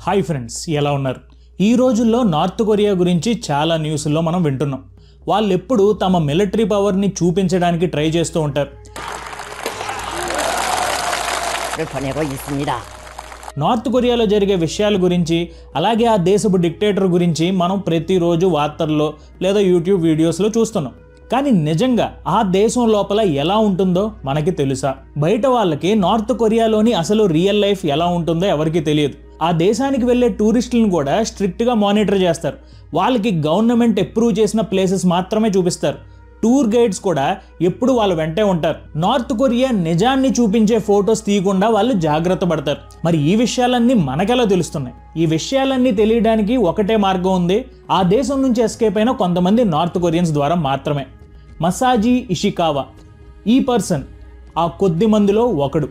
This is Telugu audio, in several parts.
హాయ్ ఫ్రెండ్స్, ఎలా ఉన్నారు? ఈ రోజుల్లో నార్త్ కొరియా గురించి చాలా న్యూస్లో మనం వింటున్నాం. వాళ్ళు ఎప్పుడు తమ మిలిటరీ పవర్ని చూపించడానికి ట్రై చేస్తూ ఉంటారు. నార్త్ కొరియాలో జరిగే విషయాల గురించి, అలాగే ఆ దేశపు డిక్టేటర్ గురించి మనం ప్రతిరోజు వార్తల్లో లేదా యూట్యూబ్ వీడియోస్లో చూస్తున్నాం. కానీ నిజంగా ఆ దేశం లోపల ఎలా ఉంటుందో మనకి తెలుసా? బయట వాళ్ళకి నార్త్ కొరియాలోని అసలు రియల్ లైఫ్ ఎలా ఉంటుందో ఎవరికి తెలియదు. ఆ దేశానికి వెళ్ళే టూరిస్టులను కూడా స్ట్రిక్ట్గా మానిటర్ చేస్తారు. వాళ్ళకి గవర్నమెంట్ అప్రూవ్ చేసిన ప్లేసెస్ మాత్రమే చూపిస్తారు. టూర్ గైడ్స్ కూడా ఎప్పుడు వాళ్ళ వెంటే ఉంటారు. నార్త్ కొరియా నిజాన్ని చూపించే ఫొటోస్ తీయకుండా వాళ్ళు జాగ్రత్త పడతారు. మరి ఈ విషయాలన్నీ మనకెలా తెలుస్తున్నాయి? ఈ విషయాలన్నీ తెలియడానికి ఒకటే మార్గం ఉంది. ఆ దేశం నుంచి ఎస్కేప్ అయిన కొంతమంది నార్త్ కొరియన్స్ ద్వారా మాత్రమే. మసాజీ ఇషికావా ఈ పర్సన్ ఆ కొద్ది మందిలో ఒకడు.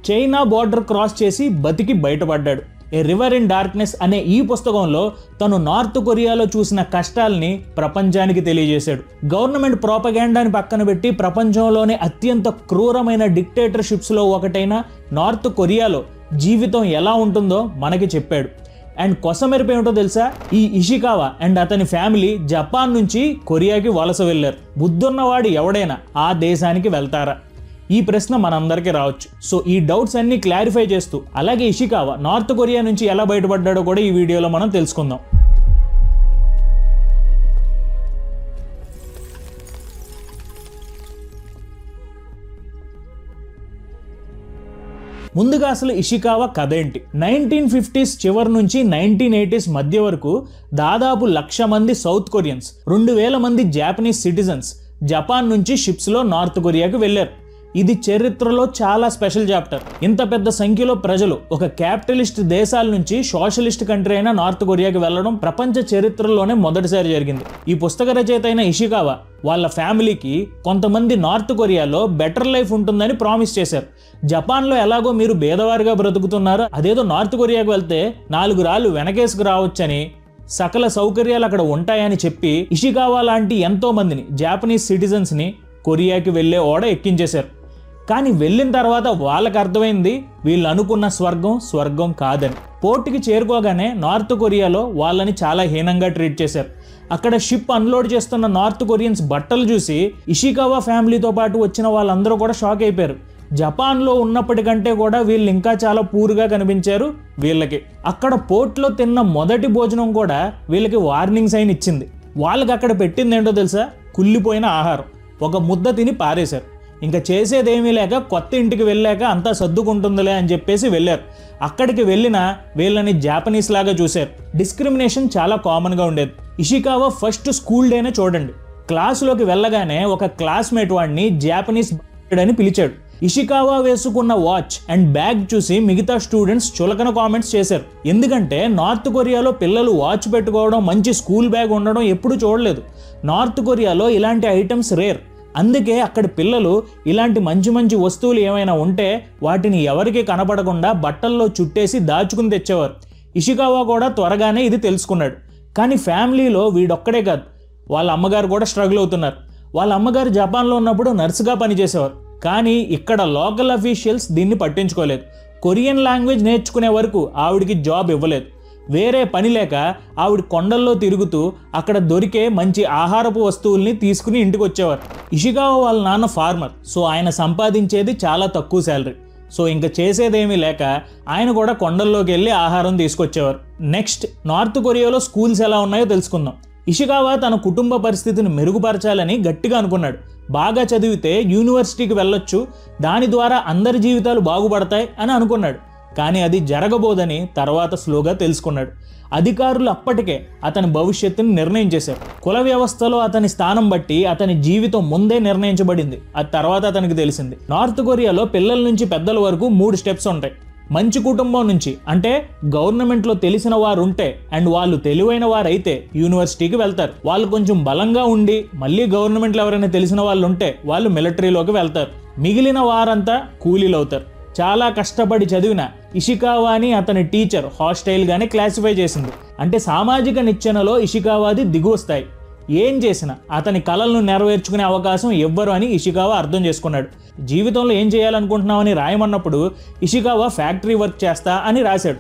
చైనా బార్డర్ క్రాస్ చేసి బతికి బయటపడ్డాడు. ఏ రివర్ ఇన్ డార్క్నెస్ అనే ఈ పుస్తకంలో తను నార్త్ కొరియాలో చూసిన కష్టాల్ని ప్రపంచానికి తెలియజేశాడు. గవర్నమెంట్ ప్రోపగాండాని పక్కన పెట్టి ప్రపంచంలోనే అత్యంత క్రూరమైన డిక్టేటర్షిప్స్లో ఒకటైన నార్త్ కొరియాలో జీవితం ఎలా ఉంటుందో మనకి చెప్పాడు. అండ్ కొసమెరుపు ఏమిటో తెలుసా? ఈ ఇషికావా అండ్ అతని ఫ్యామిలీ జపాన్ నుంచి కొరియాకి వలస వెళ్ళారు. బుద్ధున్నవాడు ఎవడైనా ఆ దేశానికి వెళ్తారా? ఈ ప్రశ్న మనందరికీ రావచ్చు. సో ఈ డౌట్స్ అన్ని క్లారిఫై చేస్తూ, అలాగే ఇషికావా నార్త్ కొరియా నుంచి ఎలా బయటపడ్డాడో కూడా ఈ వీడియోలో మనం తెలుసుకుందాం. ముందుగా అసలు ఇషికావా కథ ఏంటి? 1950s చివరి నుంచి 1980s మధ్య వరకు దాదాపు 1,00,000 మంది సౌత్ కొరియన్స్, 2,000 మంది జాపనీస్ సిటిజన్స్ జపాన్ నుంచి షిప్స్లో నార్త్ కొరియాకి వెళ్ళారు. ఇది చరిత్రలో చాలా స్పెషల్ చాప్టర్. ఇంత పెద్ద సంఖ్యలో ప్రజలు ఒక క్యాపిటలిస్ట్ దేశాల నుంచి సోషలిస్ట్ కంట్రీ అయిన నార్త్ కొరియాకి వెళ్ళడం ప్రపంచ చరిత్రలోనే మొదటిసారి జరిగింది. ఈ పుస్తక రచయిత అయిన ఇషికావా వాళ్ళ ఫ్యామిలీకి కొంతమంది నార్త్ కొరియాలో బెటర్ లైఫ్ ఉంటుందని ప్రామిస్ చేశారు. జపాన్లో ఎలాగో మీరు భేదవారిగా బ్రతుకుతున్నారు, అదేదో నార్త్ కొరియాకి వెళ్తే 4 రాళ్ళు వెనకేసుకు రావచ్చని, సకల సౌకర్యాలు అక్కడ ఉంటాయని చెప్పి ఇషికావా లాంటి ఎంతో మందిని జాపనీస్ సిటిజన్స్ని కొరియాకి వెళ్ళే ఓడ ఎక్కించేశారు. కానీ వెళ్ళిన తర్వాత వాళ్ళకి అర్థమైంది వీళ్ళు అనుకున్న స్వర్గం కాదని. పోర్టుకి చేరుకోగానే నార్త్ కొరియాలో వాళ్ళని చాలా హీనంగా ట్రీట్ చేశారు. అక్కడ షిప్ అన్లోడ్ చేస్తున్న నార్త్ కొరియన్స్ బట్టలు చూసి ఇషికావా ఫ్యామిలీతో పాటు వచ్చిన వాళ్ళందరూ కూడా షాక్ అయిపోయారు. జపాన్లో ఉన్నప్పటికంటే కూడా వీళ్ళు ఇంకా చాలా పూర్గా కనిపించారు వీళ్ళకి. అక్కడ పోర్ట్లో తిన్న మొదటి భోజనం కూడా వీళ్ళకి వార్నింగ్ సైన్ ఇచ్చింది. వాళ్ళకి అక్కడ పెట్టింది ఏంటో తెలుసా? కుళ్ళిపోయిన ఆహారం. ఒక ముద్ద తిని పారేశారు. ఇంకా చేసేదేమీ లేక కొత్త ఇంటికి వెళ్ళాక అంతా సర్దుకుంటుందిలే అని చెప్పేసి వెళ్ళారు. అక్కడికి వెళ్ళినా వీళ్ళని జాపనీస్ లాగా చూశారు. డిస్క్రిమినేషన్ చాలా కామన్గా ఉండేది. ఇషికావా ఫస్ట్ స్కూల్ డేనే చూడండి. క్లాసులోకి వెళ్ళగానే ఒక క్లాస్మేట్ వాడిని జాపనీస్ అని పిలిచాడు. ఇషికావా వేసుకున్న వాచ్ అండ్ బ్యాగ్ చూసి మిగతా స్టూడెంట్స్ చులకన కామెంట్స్ చేశారు. ఎందుకంటే నార్త్ కొరియాలో పిల్లలు వాచ్ పెట్టుకోవడం, మంచి స్కూల్ బ్యాగ్ ఉండడం ఎప్పుడు చూడలేదు. నార్త్ కొరియాలో ఇలాంటి ఐటమ్స్ రేర్. అందుకే అక్కడ పిల్లలు ఇలాంటి మంచి మంచి వస్తువులు ఏమైనా ఉంటే వాటిని ఎవరికి కనపడకుండా బట్టల్లో చుట్టేసి దాచుకుని తెచ్చేవారు. ఇషికావా కూడా త్వరగానే ఇది తెలుసుకున్నాడు. కానీ ఫ్యామిలీలో వీడొక్కడే కాదు, వాళ్ళ అమ్మగారు కూడా స్ట్రగుల్ అవుతున్నారు. వాళ్ళ అమ్మగారు జపాన్లో ఉన్నప్పుడు నర్సుగా పనిచేసేవారు. కానీ ఇక్కడ లోకల్ అఫీషియల్స్ దీన్ని పట్టించుకోలేదు. కొరియన్ లాంగ్వేజ్ నేర్చుకునే వరకు ఆవిడికి జాబ్ ఇవ్వలేదు. వేరే పని లేక ఆవిడ కొండల్లో తిరుగుతూ అక్కడ దొరికే మంచి ఆహారపు వస్తువుల్ని తీసుకుని ఇంటికి వచ్చేవారు. ఇషికావా వాళ్ళ నాన్న ఫార్మర్, సో ఆయన సంపాదించేది చాలా తక్కువ శాలరీ. సో ఇంకా చేసేదేమీ లేక ఆయన కూడా కొండల్లోకి వెళ్ళి ఆహారం తీసుకొచ్చేవారు. నెక్స్ట్, నార్త్ కొరియాలో స్కూల్స్ ఎలా ఉన్నాయో తెలుసుకుందాం. ఇషికావా తన కుటుంబ పరిస్థితిని మెరుగుపరచాలని గట్టిగా అనుకున్నాడు. బాగా చదివితే యూనివర్సిటీకి వెళ్ళొచ్చు, దాని ద్వారా అందరి జీవితాలు బాగుపడతాయి అని అనుకున్నాడు. కానీ అది జరగబోదని తర్వాత స్లోగా తెలుసుకున్నాడు. అధికారులు అప్పటికే అతని భవిష్యత్తుని నిర్ణయం చేశారు. కుల వ్యవస్థలో అతని స్థానం బట్టి అతని జీవితం ముందే నిర్ణయించబడింది. అది తర్వాత అతనికి తెలిసింది. నార్త్ కొరియాలో పిల్లల నుంచి పెద్దల వరకు 3 స్టెప్స్ ఉంటాయి. మంచి కుటుంబం నుంచి, అంటే గవర్నమెంట్లో తెలిసిన వారు ఉంటే అండ్ వాళ్ళు తెలివైన వారైతే యూనివర్సిటీకి వెళ్తారు. వాళ్ళు కొంచెం బలంగా ఉండి మళ్ళీ గవర్నమెంట్లో ఎవరైనా తెలిసిన వాళ్ళు ఉంటే వాళ్ళు మిలిటరీలోకి వెళ్తారు. మిగిలిన వారంతా కూలీలు అవుతారు. చాలా కష్టపడి చదివిన ఇషికావాని అతని టీచర్ హాస్టైల్గానే క్లాసిఫై చేసింది. అంటే సామాజిక నిచ్చెనలో ఇషికావాది దిగువ స్థాయి. ఏం చేసినా అతని కలలను నెరవేర్చుకునే అవకాశం ఎవ్వరు అని ఇషికావా అర్థం చేసుకున్నాడు. జీవితంలో ఏం చేయాలనుకుంటున్నామని రాయమన్నప్పుడు ఇషికావా ఫ్యాక్టరీ వర్క్ చేస్తా అని రాశాడు.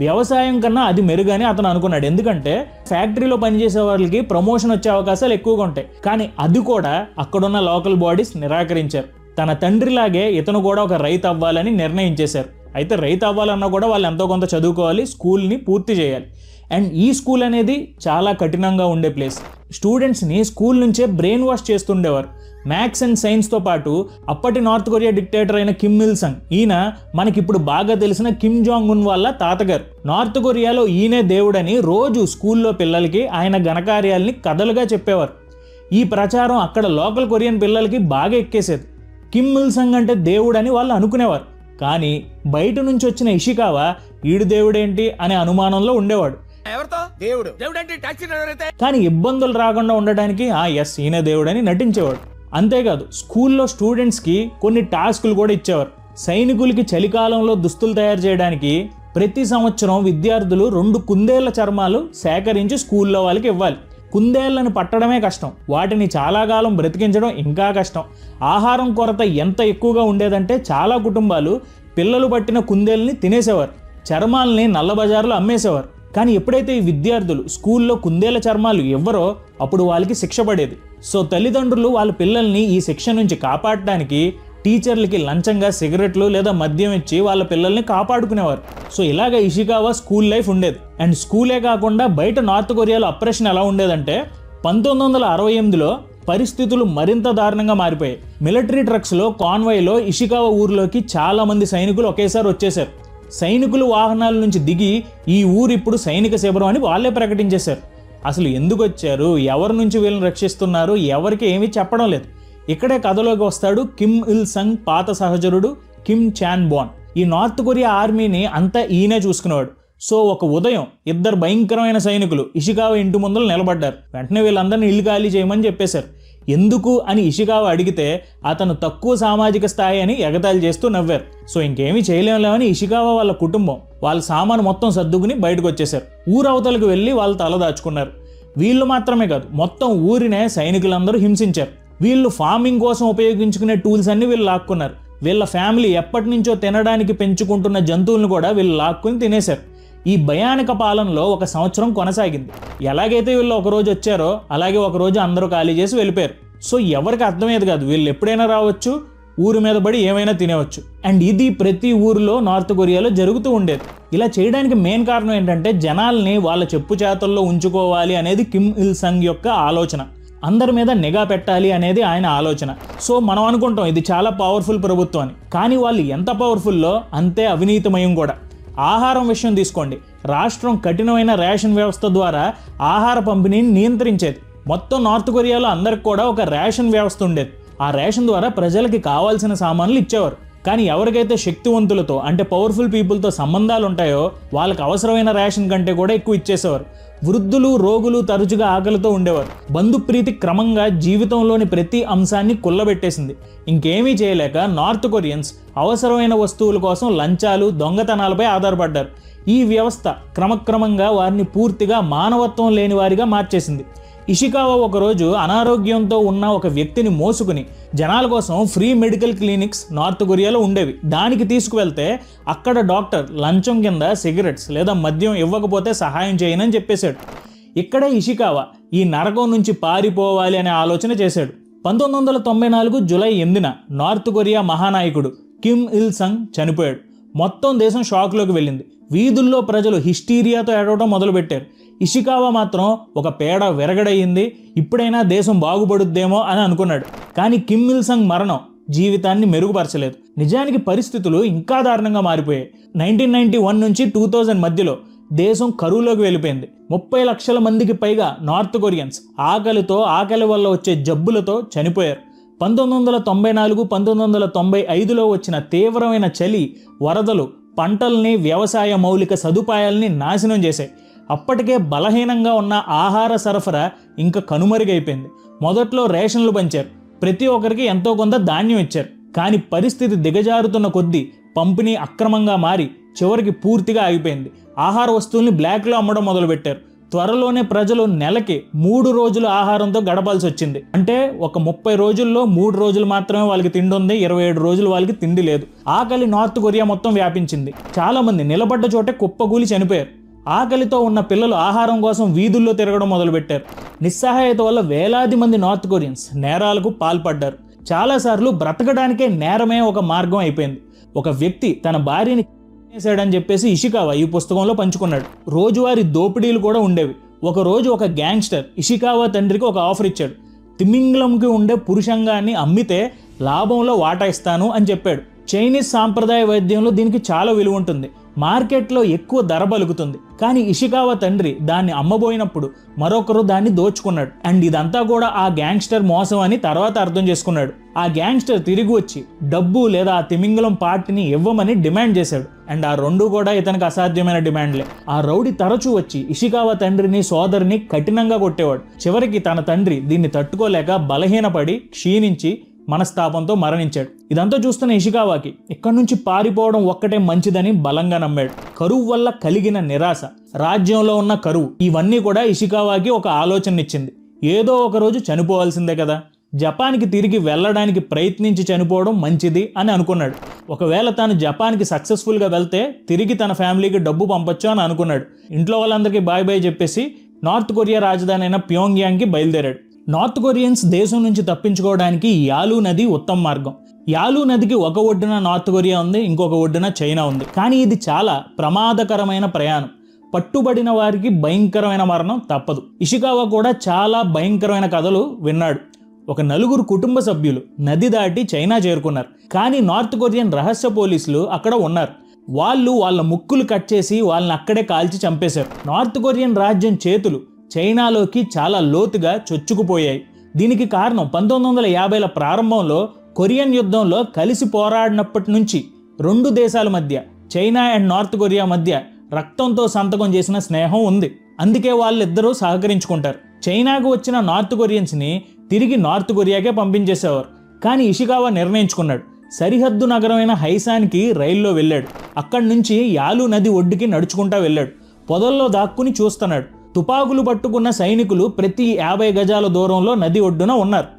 వ్యవసాయం కన్నా అది మెరుగని అతను అనుకున్నాడు. ఎందుకంటే ఫ్యాక్టరీలో పనిచేసే వాళ్ళకి ప్రమోషన్ వచ్చే అవకాశాలు ఎక్కువగా ఉంటాయి. కానీ అది కూడా అక్కడున్న లోకల్ బాడీస్ నిరాకరించారు. తన తండ్రిలాగే ఇతను కూడా ఒక రైతు అవ్వాలని నిర్ణయించేశారు. అయితే రైతు అవ్వాలన్నా కూడా వాళ్ళు ఎంతో కొంత చదువుకోవాలి, స్కూల్ని పూర్తి చేయాలి. అండ్ ఈ స్కూల్ అనేది చాలా కఠినంగా ఉండే ప్లేస్. స్టూడెంట్స్ని స్కూల్ నుంచే బ్రెయిన్ వాష్ చేస్తుండేవారు. మ్యాథ్స్ అండ్ సైన్స్తో పాటు అప్పటి నార్త్ కొరియా డిక్టేటర్ అయిన కిమ్ ఇల్ సంగ్, ఈయన మనకిప్పుడు బాగా తెలిసిన కిమ్ జాంగ్ ఉన్ వాళ్ళ తాతగారు. నార్త్ కొరియాలో ఈయనే దేవుడని రోజు స్కూల్లో పిల్లలకి ఆయన ఘనకార్యాలని కథలుగా చెప్పేవారు. ఈ ప్రచారం అక్కడ లోకల్ కొరియన్ పిల్లలకి బాగా ఎక్కేసేది. కిమ్ ఇల్ సంగ్ అంటే దేవుడని వాళ్ళు అనుకునేవారు. కానీ బయట నుంచి వచ్చిన ఇషికావా ఈడు దేవుడేంటి అనే అనుమానంలో ఉండేవాడు. కానీ ఇబ్బందులు రాకుండా ఉండడానికి ఎస్ ఈయన దేవుడని నటించేవాడు. అంతేకాదు స్కూల్లో స్టూడెంట్స్కి కొన్ని టాస్కులు కూడా ఇచ్చేవారు. సైనికులకి చలికాలంలో దుస్తులు తయారు చేయడానికి ప్రతి సంవత్సరం విద్యార్థులు 2 కుందేళ్ల చర్మాలు సేకరించి స్కూల్లో వాళ్ళకి ఇవ్వాలి. కుందేళ్లను పట్టడమే కష్టం, వాటిని చాలా కాలం బ్రతికించడం ఇంకా కష్టం. ఆహారం కొరత ఎంత ఎక్కువగా ఉండేదంటే చాలా కుటుంబాలు పిల్లలు పట్టిన కుందేల్ని తినేసేవారు, చర్మాలని నల్ల బజార్లో అమ్మేసేవారు. కానీ ఎప్పుడైతే ఈ విద్యార్థులు స్కూల్లో కుందేల చర్మాలు ఇవ్వరో అప్పుడు వాళ్ళకి శిక్ష పడేది. సో తల్లిదండ్రులు వాళ్ళ పిల్లల్ని ఈ శిక్ష నుంచి కాపాడడానికి టీచర్లకి లంచంగా సిగరెట్లు లేదా మద్యం ఇచ్చి వాళ్ళ పిల్లల్ని కాపాడుకునేవారు. సో ఇలాగ ఇషికావా స్కూల్ లైఫ్ ఉండేది. అండ్ స్కూలే కాకుండా బయట నార్త్ కొరియాలో అప్రెషన్ ఎలా ఉండేదంటే 1968లో పరిస్థితులు మరింత దారుణంగా మారిపోయాయి. మిలిటరీ ట్రక్స్లో కాన్వాయ్లో ఇషికావా ఊర్లోకి చాలా మంది సైనికులు ఒకేసారి వచ్చేశారు. సైనికులు వాహనాల నుంచి దిగి ఈ ఊరు ఇప్పుడు సైనిక శిబిరం అని వాళ్ళే ప్రకటించేశారు. అసలు ఎందుకు వచ్చారు, ఎవరి నుంచి వీళ్ళని రక్షిస్తున్నారు, ఎవరికి ఏమీ చెప్పడం లేదు. ఇక్కడే కథలోకి వస్తాడు కిమ్ ఇల్ సంగ్ పాత సహచరుడు కిమ్ చాన్ బాన్. ఈ నార్త్ కొరియా ఆర్మీని అంతా ఈయనే చూసుకునేవాడు. సో ఒక ఉదయం 2 భయంకరమైన సైనికులు ఇషికావా ఇంటి ముందర నిలబడ్డారు. వెంటనే వీళ్ళందరినీ ఇల్లు ఖాళీ చేయమని చెప్పేశారు. ఎందుకు అని ఇషికావా అడిగితే అతను తక్కువ సామాజిక స్థాయి అని ఎగతాళి చేస్తూ నవ్వారు. సో ఇంకేమీ చేయలేమని ఇషికావా వాళ్ళ కుటుంబం వాళ్ళ సామాను మొత్తం సర్దుకుని బయటకు వచ్చేశారు. ఊరవతలకు వెళ్ళి వాళ్ళు తలదాచుకున్నారు. వీళ్ళు మాత్రమే కాదు, మొత్తం ఊరినే సైనికులందరూ హింసించారు. వీళ్ళు ఫార్మింగ్ కోసం ఉపయోగించుకునే టూల్స్ అన్ని వీళ్ళు లాక్కున్నారు. వీళ్ళ ఫ్యామిలీ ఎప్పటి నుంచో తినడానికి పెంచుకుంటున్న జంతువులను కూడా వీళ్ళు లాక్కుని తినేశారు. ఈ భయానక పాలనలో 1 సంవత్సరం కొనసాగింది. ఎలాగైతే వీళ్ళు ఒకరోజు వచ్చారో అలాగే ఒకరోజు అందరూ ఖాళీ చేసి వెళ్ళిపోయారు. సో ఎవరికి అర్థమయ్యేది కాదు, వీళ్ళు ఎప్పుడైనా రావచ్చు, ఊరి మీద పడి ఏమైనా తినేవచ్చు. అండ్ ఇది ప్రతి ఊరిలో నార్త్ కొరియాలో జరుగుతూ ఉండేది. ఇలా చేయడానికి మెయిన్ కారణం ఏంటంటే జనాల్ని వాళ్ళ చెప్పు చేతల్లో ఉంచుకోవాలి అనేది కిమ్ ఇల్ సంగ్ యొక్క ఆలోచన. అందరి మీద నిఘా పెట్టాలి అనేది ఆయన ఆలోచన. సో మనం అనుకుంటాం ఇది చాలా పవర్ఫుల్ ప్రభుత్వం అని, కానీ వాళ్ళు ఎంత పవర్ఫుల్లో అంతే అవినీతిమయం కూడా. ఆహారం విషయం తీసుకోండి, రాష్ట్రం కఠినమైన రేషన్ వ్యవస్థ ద్వారా ఆహార పంపిణీని నియంత్రించేది. మొత్తం నార్త్ కొరియాలో అందరికి కూడా ఒక రేషన్ వ్యవస్థ ఉండేది. ఆ రేషన్ ద్వారా ప్రజలకి కావాల్సిన సామాన్లు ఇచ్చేవారు. కానీ ఎవరికైతే శక్తివంతులతో అంటే పవర్ఫుల్ పీపుల్తో సంబంధాలు ఉంటాయో వాళ్ళకి అవసరమైన రేషన్ కంటే కూడా ఎక్కువ ఇచ్చేసేవారు. వృద్ధులు, రోగులు తరచుగా ఆకలితో ఉండేవారు. బంధుప్రీతి క్రమంగా జీవితంలోని ప్రతి అంశాన్ని కుల్లబెట్టేసింది. ఇంకేమీ చేయలేక నార్త్ కొరియన్స్ అవసరమైన వస్తువుల కోసం లంచాలు, దొంగతనాలపై ఆధారపడ్డారు. ఈ వ్యవస్థ క్రమక్రమంగా వారిని పూర్తిగా మానవత్వం లేని వారిగా మార్చేసింది. ఇషికావా ఒకరోజు అనారోగ్యంతో ఉన్న ఒక వ్యక్తిని మోసుకుని జనాల కోసం ఫ్రీ మెడికల్ క్లినిక్స్ నార్త్ కొరియాలో ఉండేవి, దానికి తీసుకువెళ్తే అక్కడ డాక్టర్ లంచం కింద సిగరెట్స్ లేదా మద్యం ఇవ్వకపోతే సహాయం చేయనని చెప్పేశాడు. ఇక్కడే ఇషికావా ఈ నరకం నుంచి పారిపోవాలి అనే ఆలోచన చేశాడు. 1994 జూలై 8న నార్త్ కొరియా మహానాయకుడు కిమ్ ఇల్ సంగ్ చనిపోయాడు. మొత్తం దేశం షాక్లోకి వెళ్ళింది. వీధుల్లో ప్రజలు హిస్టీరియాతో ఏడవడం మొదలుపెట్టారు. ఇషికావా మాత్రం ఒక పేడ విరగడయింది, ఇప్పుడైనా దేశం బాగుపడుద్దేమో అని అనుకున్నాడు. కానీ కిమ్ ఇల్ సంగ్ మరణం జీవితాన్ని మెరుగుపరచలేదు. నిజానికి పరిస్థితులు ఇంకా దారుణంగా మారిపోయాయి. 1991 నుంచి 2000 మధ్యలో దేశం కరువులోకి వెళ్ళిపోయింది. 30 లక్షల మందికి పైగా నార్త్ కొరియన్స్ ఆకలి వల్ల వచ్చే జబ్బులతో చనిపోయారు. 1994, 1995లో వచ్చిన తీవ్రమైన చలి, వరదలు పంటల్ని, వ్యవసాయ మౌలిక సదుపాయాల్ని నాశనం చేశాయి. అప్పటికే బలహీనంగా ఉన్న ఆహార సరఫరా ఇంకా కనుమరుగైపోయింది. మొదట్లో రేషన్లు పంచారు, ప్రతి ఒక్కరికి ఎంతో కొంత ధాన్యం ఇచ్చారు. కానీ పరిస్థితి దిగజారుతున్న కొద్దీ పంపిణీ అక్రమంగా మారి చివరికి పూర్తిగా ఆగిపోయింది. ఆహార వస్తువుల్ని బ్లాక్లో అమ్మడం మొదలుపెట్టారు. త్వరలోనే ప్రజలు నెలకి 3 రోజులు ఆహారంతో గడపాల్సి వచ్చింది. అంటే ఒక 30 రోజుల్లో 3 రోజులు మాత్రమే వాళ్ళకి తిండి ఉంది, 27 రోజులు వాళ్ళకి తిండి లేదు. ఆకలి నార్త్ కొరియా మొత్తం వ్యాపించింది. చాలా మంది నిలబడ్డ చోటే కుప్పకూలి చనిపోయారు. ఆకలితో ఉన్న పిల్లలు ఆహారం కోసం వీధుల్లో తిరగడం మొదలుపెట్టారు. నిస్సహాయత వల్ల వేలాది మంది నార్త్ కొరియన్స్ నేరాలకు పాల్పడ్డారు. చాలాసార్లు బ్రతకడానికే నేరమే ఒక మార్గం అయిపోయింది. ఒక వ్యక్తి తన భార్యని చేశాడని చెప్పేసి ఇషికావా ఈ పుస్తకంలో పంచుకున్నాడు. రోజువారీ దోపిడీలు కూడా ఉండేవి. ఒక రోజు ఒక గ్యాంగ్స్టర్ ఇషికావా తండ్రికి ఒక ఆఫర్ ఇచ్చాడు. తిమింగలంకి ఉండే పురుషంగాన్ని అమ్మితే లాభంలో వాటా ఇస్తాను అని చెప్పాడు. చైనీస్ సాంప్రదాయ వైద్యంలో దీనికి చాలా విలువ ఉంటుంది. మార్కెట్లో ఎక్కువ ధర పలుకుతుంది. కానీ ఇషికావా తండ్రి దాన్ని అమ్మబోయినప్పుడు మరొకరు దాన్ని దోచుకున్నాడు. అండ్ ఇదంతా కూడా ఆ గ్యాంగ్స్టర్ మోసం అని తర్వాత అర్థం చేసుకున్నాడు. ఆ గ్యాంగ్స్టర్ తిరిగి వచ్చి డబ్బు లేదా ఆ తిమింగలం పార్టీని ఇవ్వమని డిమాండ్ చేశాడు. అండ్ ఆ రెండు కూడా ఇతనికి అసాధ్యమైన డిమాండ్లే. ఆ రౌడీ తరచూ వచ్చి ఇషికావా తండ్రిని సోదరిని కఠినంగా కొట్టేవాడు. చివరికి తన తండ్రి దీన్ని తట్టుకోలేక బలహీనపడి క్షీణించి మనస్తాపంతో మరణించాడు. ఇదంతా చూస్తున్న ఇషికావాకి ఇక్కడి నుంచి పారిపోవడం ఒక్కటే మంచిదని బలంగా నమ్మాడు. కరువు వల్ల కలిగిన నిరాశ, రాజ్యంలో ఉన్న కరువు, ఇవన్నీ కూడా ఇషికావాకి ఒక ఆలోచన ఇచ్చింది. ఏదో ఒక రోజు చనిపోవాల్సిందే కదా, జపాన్కి తిరిగి వెళ్ళడానికి ప్రయత్నించి చనిపోవడం మంచిది అని అనుకున్నాడు. ఒకవేళ తాను జపాన్కి సక్సెస్ఫుల్గా వెళ్తే తిరిగి తన ఫ్యామిలీకి డబ్బు పంపొచ్చు అని అనుకున్నాడు. ఇంట్లో వాళ్ళందరికీ బాయ్ బాయ్ చెప్పేసి నార్త్ కొరియా రాజధాని అయిన ప్యోంగ్యాంగ్కి బయలుదేరాడు. నార్త్ కొరియన్స్ దేశం నుంచి తప్పించుకోవడానికి యాలు నది ఉత్తమ మార్గం. యాలు నదికి ఒక ఒడ్డున నార్త్ కొరియా ఉంది, ఇంకొక ఒడ్డున చైనా ఉంది. కానీ ఇది చాలా ప్రమాదకరమైన ప్రయాణం. పట్టుబడిన వారికి భయంకరమైన మరణం తప్పదు. ఇషికావా కూడా చాలా భయంకరమైన కథలు విన్నాడు. ఒక 4 కుటుంబ సభ్యులు నది దాటి చైనా చేరుకున్నారు. కానీ నార్త్ కొరియన్ రహస్య పోలీసులు అక్కడ ఉన్నారు. వాళ్ళు వాళ్ళ ముక్కులు కట్ చేసి వాళ్ళని అక్కడే కాల్చి చంపేశారు. నార్త్ కొరియన్ రాజ్యం చేతులు చైనాలోకి చాలా లోతుగా చొచ్చుకుపోయాయి. దీనికి కారణం 1950ల ప్రారంభంలో కొరియన్ యుద్ధంలో కలిసి పోరాడినప్పటి నుంచి 2 దేశాల మధ్య, చైనా అండ్ నార్త్ కొరియా మధ్య రక్తంతో సంతకం చేసిన స్నేహం ఉంది. అందుకే వాళ్ళిద్దరూ సహకరించుకుంటారు. చైనాకు వచ్చిన నార్త్ కొరియన్స్ని తిరిగి నార్త్ కొరియాకే పంపించేసేవారు. కానీ ఇషికావా నిర్ణయించుకున్నాడు. సరిహద్దు నగరమైన హైసాన్కి రైల్లో వెళ్ళాడు. అక్కడి నుంచి యాలు నది ఒడ్డుకి నడుచుకుంటా వెళ్ళాడు. పొదల్లో దాక్కుని చూస్తున్నాడు. తుపాకులు పట్టుకున్న సైనికులు ప్రతి 50 గజాల దూరంలో నది ఒడ్డున ఉన్నారు.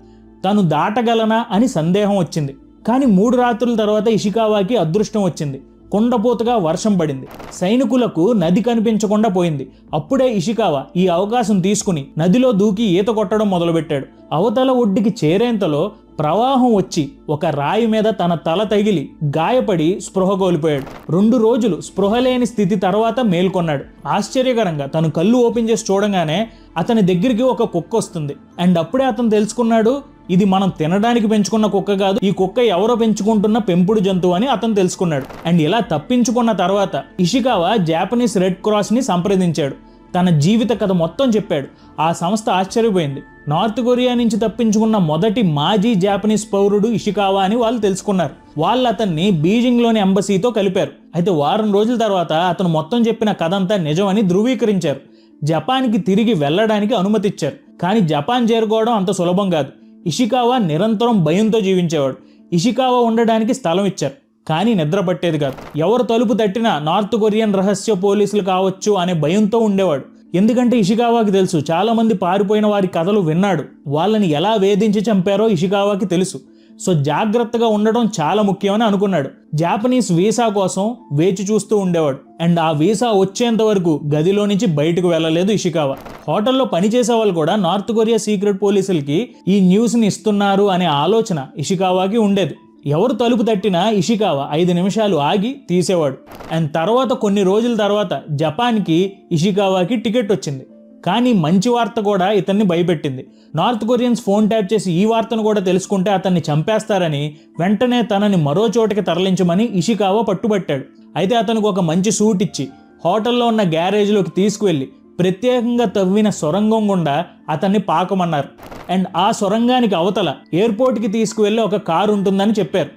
తను దాటగలనా అని సందేహం వచ్చింది. కానీ 3 రాత్రుల తర్వాత ఇషికావాకి అదృష్టం వచ్చింది. కుండపోతగా వర్షం పడింది. సైనికులకు నది కనిపించకుండా పోయింది. అప్పుడే ఇషికావా ఈ అవకాశం తీసుకుని నదిలో దూకి ఈత కొట్టడం మొదలుపెట్టాడు. అవతల ఒడ్డుకి చేరేంతలో ప్రవాహం వచ్చి ఒక రాయి మీద తన తల తగిలి గాయపడి స్పృహ కోల్పోయాడు. 2 రోజులు స్పృహ లేని స్థితి తర్వాత మేల్కొన్నాడు. ఆశ్చర్యకరంగా తను కళ్ళు ఓపెన్ చేసి చూడగానే అతని దగ్గరికి ఒక కుక్క వస్తుంది. అండ్ అప్పుడే అతను తెలుసుకున్నాడు, ఇది మనం తినడానికి పెంచుకున్న కుక్క కాదు, ఈ కుక్క ఎవరో పెంచుకుంటున్న పెంపుడు జంతువు అని అతను తెలుసుకున్నాడు. అండ్ ఇలా తప్పించుకున్న తర్వాత ఇషికావా జాపనీస్ రెడ్ క్రాస్ని సంప్రదించాడు. తన జీవిత కథ మొత్తం చెప్పాడు. ఆ సంస్థ ఆశ్చర్యపోయింది. నార్త్ కొరియా నుంచి తప్పించుకున్న మొదటి మాజీ జాపనీస్ పౌరుడు ఇషికావా అని వాళ్ళు తెలుసుకున్నారు. వాళ్ళు అతన్ని బీజింగ్లోని ఎంబసీతో కలిపారు. అయితే వారం రోజుల తర్వాత అతను మొత్తం చెప్పిన కథ అంతా నిజమని ధృవీకరించారు. జపాన్కి తిరిగి వెళ్ళడానికి అనుమతిచ్చారు. కానీ జపాన్ చేరుకోవడం అంత సులభం కాదు. ఇషికావా నిరంతరం భయంతో జీవించేవాడు. ఇషికావా ఉండడానికి స్థలం ఇచ్చారు, కానీ నిద్ర పట్టేది కాదు. ఎవరు తలుపు తట్టినా నార్త్ కొరియన్ రహస్య పోలీసులు కావచ్చు అనే భయంతో ఉండేవాడు. ఎందుకంటే ఇషికావాకి తెలుసు, చాలా మంది పారిపోయిన వారి కథలు విన్నాడు. వాళ్ళని ఎలా వేధించి చంపారో ఇషికావాకి తెలుసు. సో జాగ్రత్తగా ఉండడం చాలా ముఖ్యమని అనుకున్నాడు. జాపనీస్ వీసా కోసం వేచి చూస్తూ ఉండేవాడు. అండ్ ఆ వీసా వచ్చేంత వరకు గదిలో నుంచి బయటకు వెళ్ళలేదు ఇషికావా. హోటల్లో పనిచేసే వాళ్ళు కూడా నార్త్ కొరియా సీక్రెట్ పోలీసులకి ఈ న్యూస్ని ఇస్తున్నారు అనే ఆలోచన ఇషికావాకి ఉండేది. ఎవరు తలుపు తట్టినా ఇషికావా 5 నిమిషాలు ఆగి తీసేవాడు. అండ్ తర్వాత కొన్ని రోజుల తర్వాత జపాన్కి ఇషికావాకి టికెట్ వచ్చింది. కానీ మంచి వార్త కూడా ఇతన్ని భయపెట్టింది. నార్త్ కొరియన్స్ ఫోన్ ట్యాప్ చేసి ఈ వార్తను కూడా తెలుసుకుంటే అతన్ని చంపేస్తారని వెంటనే తనని మరో చోటికి తరలించమని ఇషికావా పట్టుబట్టాడు. అయితే అతనికి ఒక మంచి సూట్ ఇచ్చి హోటల్లో ఉన్న గ్యారేజ్లోకి తీసుకువెళ్ళి ప్రత్యేకంగా తవ్విన సొరంగం గుండా అతన్ని పాకమన్నారు. అండ్ ఆ సొరంగానికి అవతల ఎయిర్పోర్ట్కి తీసుకువెళ్ళి ఒక కారు ఉంటుందని చెప్పారు.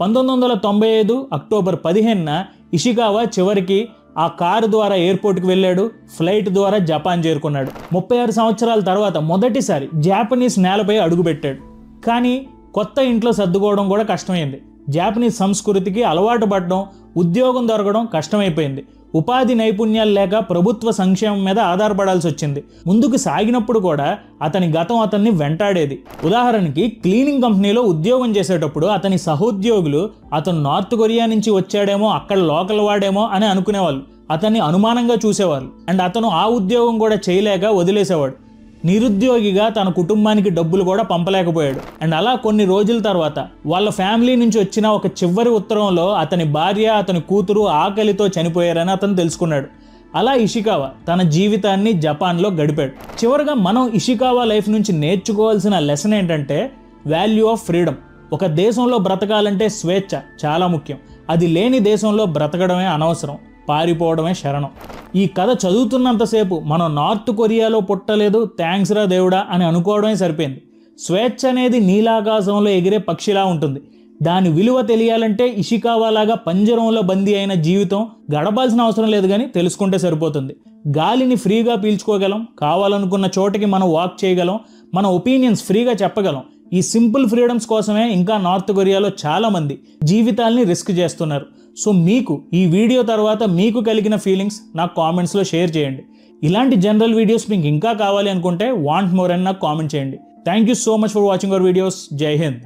1995 అక్టోబర్ 15న ఇషికావా చివరికి ఆ కారు ద్వారా ఎయిర్పోర్ట్కి వెళ్ళాడు. ఫ్లైట్ ద్వారా జపాన్ చేరుకున్నాడు. 36 సంవత్సరాల తర్వాత మొదటిసారి జాపనీస్ నేలపై అడుగుపెట్టాడు. కానీ కొత్త ఇంట్లో సర్దుకోవడం కూడా కష్టమైంది. జాపనీస్ సంస్కృతికి అలవాటు పడడం, ఉద్యోగం దొరకడం కష్టమైపోయింది. ఉపాధి నైపుణ్యాలు లేక ప్రభుత్వ సంక్షేమం మీద ఆధారపడాల్సి వచ్చింది. ముందుకు సాగినప్పుడు కూడా అతని గతం అతన్ని వెంటాడేది. ఉదాహరణకి క్లీనింగ్ కంపెనీలో ఉద్యోగం చేసేటప్పుడు అతని సహోద్యోగులు అతను నార్త్ కొరియా నుంచి వచ్చాడేమో, అక్కడ లోకల్ వాడేమో అని అనుకునేవాళ్ళు. అతన్ని అనుమానంగా చూసేవాళ్ళు. అండ్ అతను ఆ ఉద్యోగం కూడా చేయలేక వదిలేసేవాడు. నిరుద్యోగిగా తన కుటుంబానికి డబ్బులు కూడా పంపలేకపోయాడు. అండ్ అలా కొన్ని రోజుల తర్వాత వాళ్ళ ఫ్యామిలీ నుంచి వచ్చిన ఒక చివరి ఉత్తరంలో అతని భార్య, అతని కూతురు ఆకలితో చనిపోయారని అతను తెలుసుకున్నాడు. అలా ఇషికావా తన జీవితాన్ని జపాన్లో గడిపాడు. చివరిగా మనం ఇషికావా లైఫ్ నుంచి నేర్చుకోవాల్సిన లెసన్ ఏంటంటే వాల్యూ ఆఫ్ ఫ్రీడమ్. ఒక దేశంలో బ్రతకాలంటే స్వేచ్ఛ చాలా ముఖ్యం. అది లేని దేశంలో బ్రతకడమే అనవసరం, పారిపోవడమే శరణం. ఈ కథ చదువుతున్నంతసేపు మనం నార్త్ కొరియాలో పుట్టలేదు, థ్యాంక్స్ రా దేవుడా అని అనుకోవడమే సరిపోయింది. స్వేచ్ఛ అనేది నీలాకాశంలో ఎగిరే పక్షిలా ఉంటుంది. దాని విలువ తెలియాలంటే ఇషికావాలాగా పంజరంలో బందీ అయిన జీవితం గడపాల్సిన అవసరం లేదు, కానీ తెలుసుకుంటే సరిపోతుంది. గాలిని ఫ్రీగా పీల్చుకోగలం, కావాలనుకున్న చోటకి మనం వాక్ చేయగలం, మన ఒపీనియన్స్ ఫ్రీగా చెప్పగలం. ఈ సింపుల్ ఫ్రీడమ్స్ కోసమే ఇంకా నార్త్ కొరియాలో చాలామంది జీవితాల్ని రిస్క్ చేస్తున్నారు. సో మీకు ఈ వీడియో తర్వాత మీకు కలిగిన ఫీలింగ్స్ నాకు కామెంట్స్లో షేర్ చేయండి. ఇలాంటి జనరల్ వీడియోస్ మీకు ఇంకా కావాలి అనుకుంటే వాంట్ మోర్ అని నాకు కామెంట్ చేయండి. Thank you so much for watching our videos. జై హింద్.